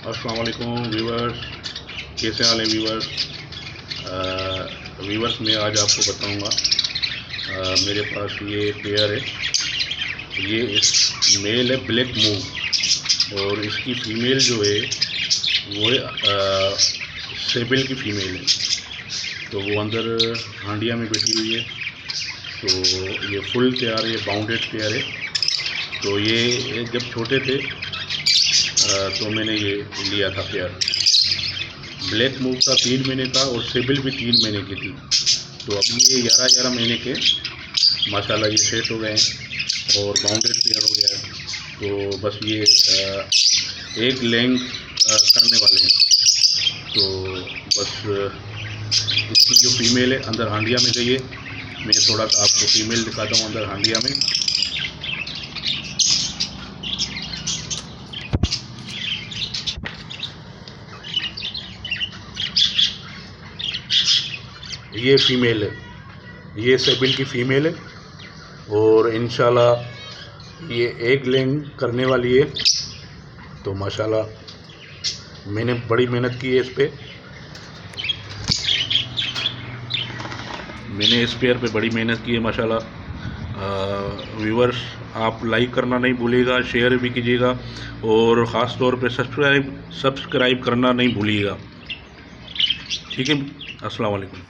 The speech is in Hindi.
अस्सलाम वालेकुम व्यूवर्स, कैसे हाल है व्यूवर्स। व्यूवर्स मैं आज आपको बताऊंगा, मेरे पास ये पेयर है। ये इस मेल है ब्लैक मूव, और इसकी फ़ीमेल जो है वो है सेबिल की फ़ीमेल है। तो वो अंदर हांडिया में बैठी हुई है। तो ये फुल तैयार है, बाउंडेड पेयर है। तो ये जब छोटे थे तो मैंने ये लिया था पेयर। ब्लैक मूव था 3 महीने का, और सेबिल भी 3 महीने की थी। तो अब ये 11 महीने के माशाल्लाह ये सेट हो गए हैं और बाउंडेड पेयर हो गया है। तो बस ये एक लेंग करने वाले हैं। तो बस इसकी जो फीमेल है अंदर हांडिया में गई है। मैं थोड़ा सा आपको फीमेल दिखाता हूँ अंदर हांडिया में। ये फीमेल है, ये सेबिल की फ़ीमेल है, और इंशाल्लाह ये एग लेंग करने वाली है। तो माशाल्लाह मैंने बड़ी मेहनत की है इस पे। मैंने इस पेयर पे बड़ी मेहनत की है माशाल्लाह। व्यूवर्स, आप लाइक करना नहीं भूलिएगा, शेयर भी कीजिएगा, और ख़ास तौर पे सब्सक्राइब करना नहीं भूलिएगा। ठीक है, अस्सलाम वालेकुम।